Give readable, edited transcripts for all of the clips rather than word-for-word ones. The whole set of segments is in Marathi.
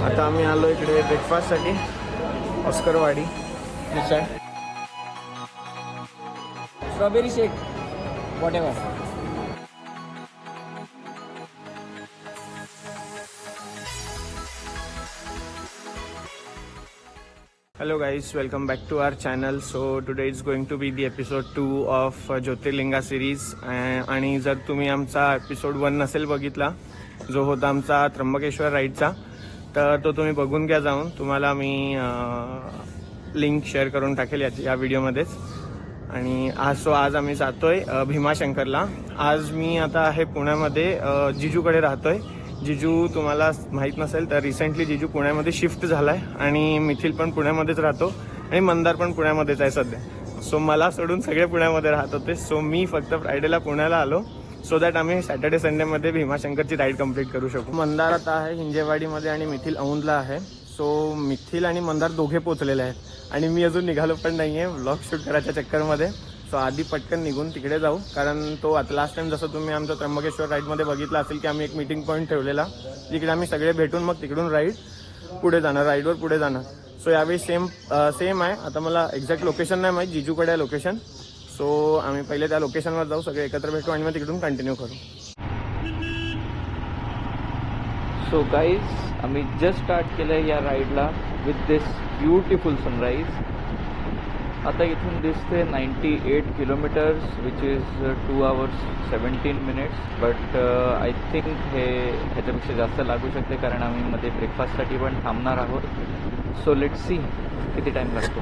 आता आम्ही आलो इकडे ब्रेकफास्टसाठी Oscarwadi misal strawberry shake whatever. Hello guys, welcome back to our channel. So today is going to be the episode 2 of jyotirlinga series. आणि जर तुम्ही आमचा एपिसोड 1 नसेल बघितला जो होता आमचा त्र्यंबकेश्वर राईडचा तर तो तुम्ही बघून घ्या जाऊन. तुम्हाला मी लिंक शेअर करून टाकेल या व्हिडिओमध्येच. आणि आज आम्ही जातोय भीमाशंकरला. आज मी आता आहे पुण्यामध्ये जिजूकडे राहतोय. जिजू तुम्हाला माहीत नसेल तर रिसेंटली जिजू पुण्यामध्ये शिफ्ट झालाय आणि मिथिल पण पुण्यामध्येच राहतो आणि मंदार पण पुण्यामध्येच आहे सध्या. सो मला सोडून सगळे पुण्यामध्ये राहत होते. सो मी फक्त फ्रायडेला पुण्याला आलो सो दॅट आम्ही सॅटर्डे संडेमध्ये भीमाशंकरची राईड कंप्लीट करू शकू. मंदार आता आहे हिंजेवाडीमध्ये आणि मिथिल औंधला आहे. सो मिथिल आणि मंदार दोघे पोचलेले आहेत आणि मी अजून निघालो पण नाही आहे व्लॉग शूट करायच्या चक्करमध्ये. सो आधी पटकन निघून तिकडे जाऊ कारण तो आता लास्ट टाइम जसं तुम्ही आमच्या त्र्यंबकेश्वर राईडमध्ये बघितलं असेल की आम्ही एक मीटिंग पॉईंट ठेवलेला तिकडे आम्ही सगळे भेटून मग तिकडून राईडवर पुढे जाणार. सो यावेळी सेम आहे. आता मला एक्झॅक्ट लोकेशन नाही माहीत, जिजूकडे आहे लोकेशन. सो आम्ही पहिले त्या लोकेशनवर जाऊ, सगळे एकत्र भेटू आणि मग तिकडून कंटिन्यू करू. सो गाईज आम्ही जस्ट स्टार्ट केलं या राईडला विथ दिस ब्युटिफुल सनराईज. आता इथून दिसते 98 kilometres which is 2 hours 17 minutes. But I think हे ह्याच्यापेक्षा जास्त लागू शकते कारण आम्ही मध्ये ब्रेकफास्टसाठी पण थांबणार आहोत. सो लेट्स सी किती टाईम लागतो.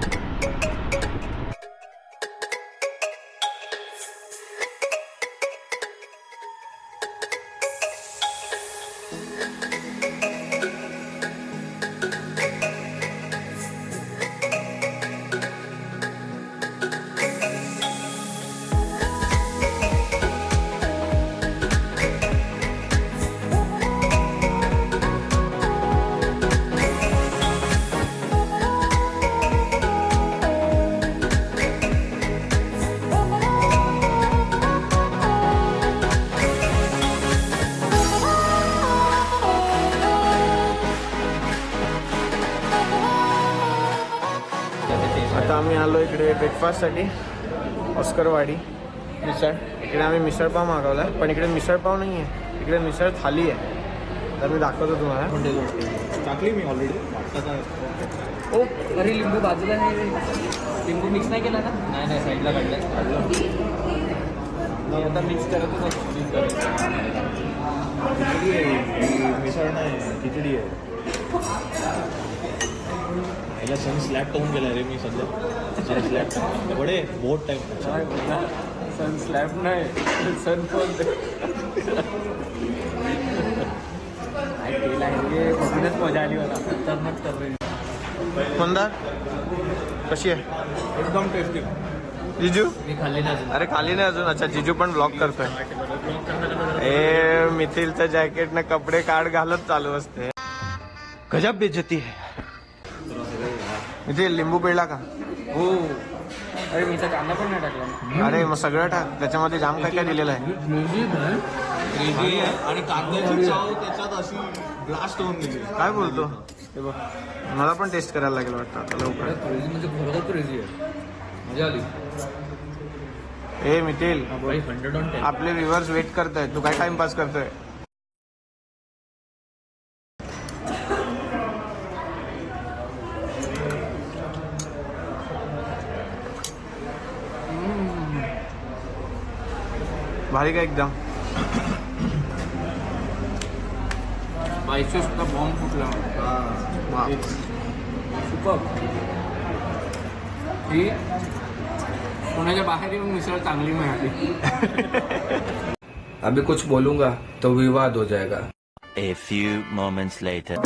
आता आम्ही आलो इकडे ब्रेकफास्टसाठी ऑस्करवाडी मिसळ. इकडे आम्ही मिसळपाव मागवला आहे पण इकडे मिसळपाव नाही आहे, इकडे मिसळ थाली आहे. तर मी दाखवतो तुम्हाला. टाकली मी ऑलरेडी. ओ अरे लिंबू बाजूला नाही, लिंबू मिक्स नाही केला ना. नाही साईडला काढलं. मी आता मिक्स करतच असतो. खिचडी आहे, मिसळ नाही खिचडी आहे. याला सन स्लॅब टाऊन गेला रे मी सध्या. सन स्लॅब बडे बहुत टाईम. सन स्लॅब नाही सन फोन बघूनच मजा आली मला. खतरनाक करतोय. मंदार कशी आहे? एकदम टेस्टी. जिजू मी खाल्ली नाही अजून. अरे खाली नाही अजून. अच्छा जिजू पण ब्लॉग करतोय. ए मिथिलचं जॅकेट ना कपडे काढ घालत चालू असते. गजब बेइज्जती है. मिथिल लिंबू पिळला का? हो. अरे मी तर कांदा पण नाही टाकला. अरे मग सगळं टाक, त्याच्यामध्ये जाम काय काय दिलेलं आहे. क्रेझी आहे आणि कांद्याची चव त्याच्यात अशी ब्लास्ट होऊन गेली. काय बोलतो? हे बघ मला पण टेस्ट करायला लागेल वाटतं आता लवकर. क्रेझी म्हणजे खरोखर क्रेझी आहे. मजा आली. ए मिथिल 100 on 10. आपले व्ह्युअर्स वेट करताय, तू काय टाइमपास करतोय? भारी का एकदम. स्पायसेसचा बॉम्ब फुटला. सुपर. ही पुण्याच्या बाहेर येऊन मिसळ चांगली मिळाली. अभी कुछ बोलूंगा तो विवाद हो जाएगा. A few moments later.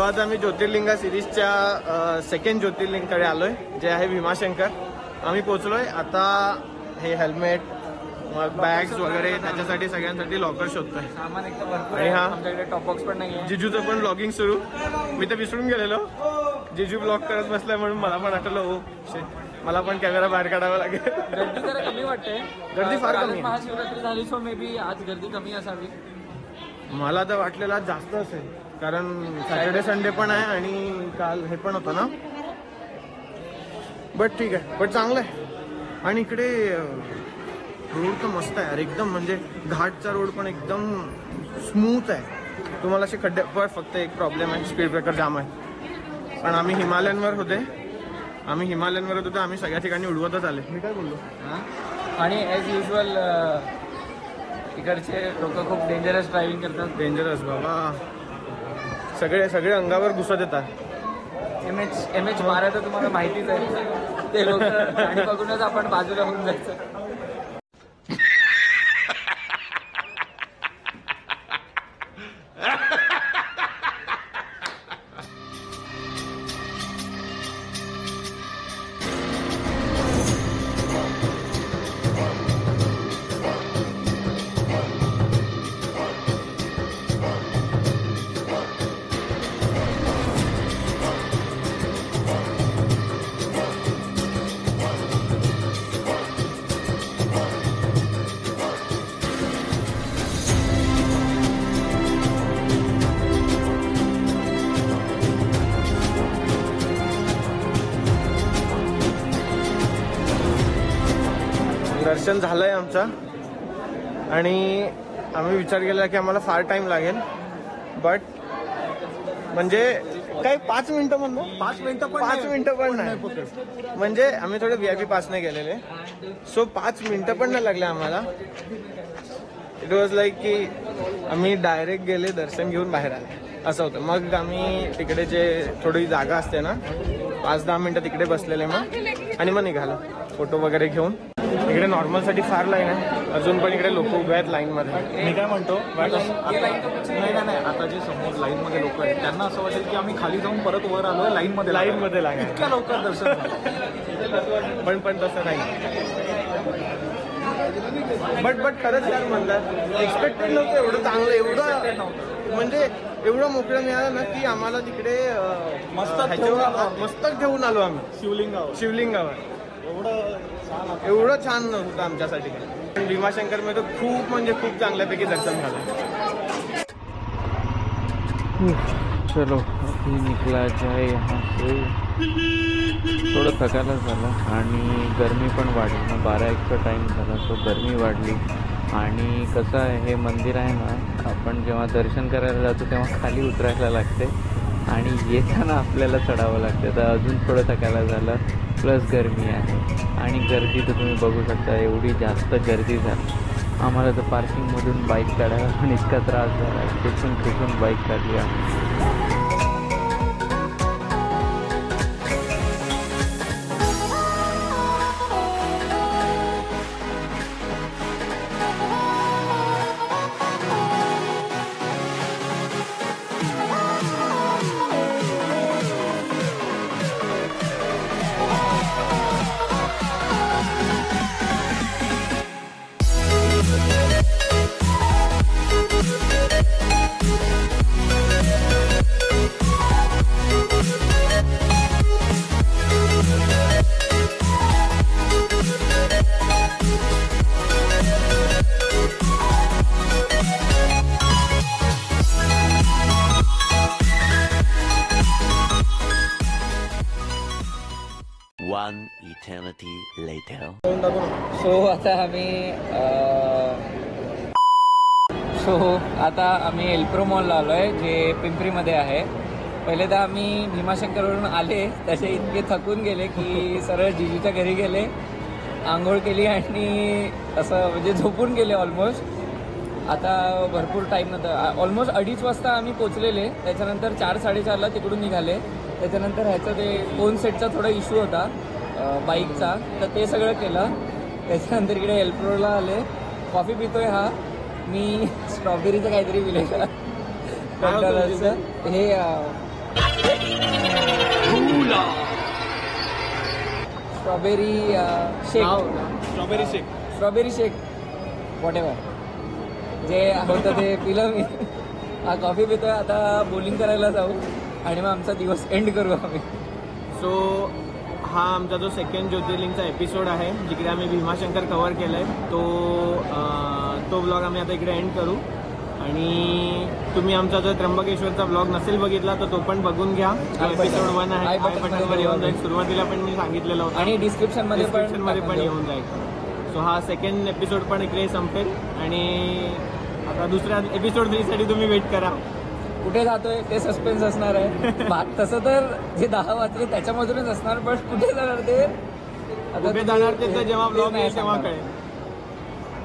So आज आम्ही ज्योतिर्लिंगा सिरीजच्या सेकंड ज्योतिर्लिंगकडे आलोय, जे आहे भीमाशंकर. आम्ही पोहोचलोय आता. हे हेल्मेट, मग बॅग्स वगैरे त्याच्यासाठी सगळ्यांसाठी लॉकर शोधतोय. सामान एकदम भरपूर आणि आहे. हा आमच्याकडे टॉप बॉक्स पण नाही आहे. जिजूचं पण ब्लॉगिंग सुरू. मी तर विसरून गेलेलो, जिजू ब्लॉग करत बसलाय म्हणून मला पण आठवलं हो shit, मला पण कॅमेरा बाहेर काढावा लागेल. गर्दी जरा कमी वाटते. गर्दी फार कालच कमी आहे. महाशिवरात्री झाली, सो मे बी आज गर्दी कमी असावी. मला तर वाटलेलं आज जास्त असेल, कारण सॅटर्डे संडे पण आहे आणि काल हे पण होतं ना. बट ठीक आहे, बट चांगलं आहे. आणि इकडे रोड तर मस्त आहे यार एकदम, म्हणजे घाटचा रोड पण एकदम स्मूथ आहे. तुम्हाला असे खड्डे पण, फक्त एक प्रॉब्लेम आहे, स्पीड ब्रेकर जाम आहे. पण आम्ही हिमालयनवर होतो, आम्ही सगळ्या ठिकाणी उडवतच आले. मी काय बोललो. आणि ॲज युजल इकडचे लोक खूप डेंजरस ड्रायव्हिंग करतात. डेंजरस बाबा, सगळे अंगावर घुसत येतात. एम एच मारा तर तुम्हाला माहितीच आहे. ते लोक आणि बघूनच आपण बाजूला होऊन जायचं. दर्शन झालंय आमचं आणि आम्ही विचार केला की आम्हाला फार टाइम लागेल, बट म्हणजे काही 5 मिनिटं म्हणतो, 5 मिनिटं पण नाही. म्हणजे आम्ही थोडे VIP पासने गेलेले, सो 5 मिनिटं पण नाही लागले आम्हाला. इट वॉज लाईक की आम्ही डायरेक्ट गेले, दर्शन घेऊन बाहेर आले, असं होतं. मग आम्ही तिकडे जे थोडी जागा असते ना, 5-10 मिनिटं तिकडे बसलेले मग, आणि मग निघालो फोटो वगैरे घेऊन. इकडे नॉर्मलसाठी फार लाईन आहे, अजून पण इकडे लोक उभे आहेत लाईनमध्ये. मी काय म्हणतो, नाही, आता जे समोर लाईनमध्ये लोक आहेत त्यांना असं वाटेल की आम्ही खाली जाऊन परत वर आलोय लाईनमध्ये लाईन इतक्या लवकर दर्शन झालं. पण तसं नाही. बट खरंच यार म्हणतात, एक्सपेक्टेड नव्हतं एवढं चांगलं, एवढं म्हणजे एवढं मोकळं मिळालं ना की आम्हाला तिकडे मस्तक घेऊन आलो आम्ही शिवलिंगावर. एवढं छान होतं आमच्यासाठी. भीमाशंकरमध्ये खूप म्हणजे खूप चांगल्यापैकी दर्शन झालं. चलो अभी निकला जाए यहाँ से. थोडं थकायला झालं आणि गरमी पण वाढली. 12-1चा टाईम झाला, तो गरमी वाढली. आणि कसं आहे, हे मंदिर आहे ना, आपण जेव्हा दर्शन करायला जातो तेव्हा खाली उतरायला लागते आणि येताना आपल्याला चढावं लागतं. तर अजून थोडं थकायला झालं, प्लस गरमी आहे. आणि गर्दी तर तुम्ही बघू शकता, एवढी जास्त गर्दी झाली. आम्हाला तर पार्किंगमधून बाईक काढायला पण इतका त्रास झाला, खेचून बाईक काढली आम्ही. One eternity later. सो आता आम्ही एल्प्रो मॉलला आलो आहे, जे पिंपरीमध्ये आहे. पहिले तर आम्ही भीमाशंकरवरून आले, तसे इतके थकून गेले की सरळ जिजूच्या घरी गेले, आंघोळ केली आणि असं म्हणजे झोपून गेले ऑलमोस्ट. आता भरपूर टाईम नव्हता, ऑलमोस्ट 2:30 वाजता आम्ही पोचलेले. त्याच्यानंतर 4-4:30ला तिकडून निघाले. त्याच्यानंतर ह्याचं ते फोन सेटचा थोडा इश्यू होता बाईकचा, तर ते सगळं केलं. त्याच्यानंतर इकडे एल्प्रोला आले, कॉफी पितोय. हा मी स्ट्रॉबेरीचं काहीतरी पिलेलं हे strawberry shake, strawberry shake. Strawberry shake what ever जे होतं ते पिलं मी. हा कॉफी पितोय. आता बॉलिंग करायला जाऊ आणि मग आमचा दिवस एंड करू आम्ही. सो हा आमचा जो सेकंड ज्योतिर्लिंगचा एपिसोड आहे जिकडे आम्ही भीमाशंकर कव्हर केलं आहे तो ब्लॉग आम्ही आता इकडे एंड करू. आणि तुम्ही आमचा जर त्र्यंबकेश्वरचा ब्लॉग नसेल बघितला तर तो पण बघून घ्या. एपिसोड 1 आहे. आय आय बटनवर येऊन जाईल. सुरुवातीला पण मी सांगितलेलं होतं आणि डिस्क्रिप्शनमध्ये पण येऊन जाईल. सो हा सेकंड एपिसोड पण इकडे संपेल आणि आता दुसऱ्या एपिसोड 3 साठी तुम्ही वेट करा. कुठे जातोय ते सस्पेन्स असणार आहे. तसं तर जे 10 वाजले त्याच्यामधूनच असणार, पण कुठे जाणार ते आता कुठे जाणार ते तर जेव्हा ब्लॉग नाही येईल तेव्हा सांगणार. कळेल.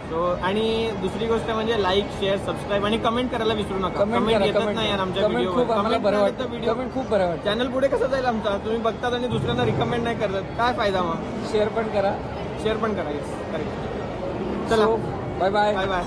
सो आणि दुसरी गोष्ट म्हणजे लाईक, शेअर, सबस्क्राईब आणि कमेंट करायला विसरू नका. कमेंट येतच नाही यार आमच्या कमेंट खूप आम्हाला बरं वाटतं. व्हिडिओ कमेंट खूप बरं वाटतं. चॅनल पुढे कसं जाईल आमचा? तुम्ही बघतात आणि दुसऱ्यांना रिकमेंड नाही करत, काय फायदा मग? शेअर पण करा. शेअर पण करा. करेक्ट. चला बाय बाय. Bye bye.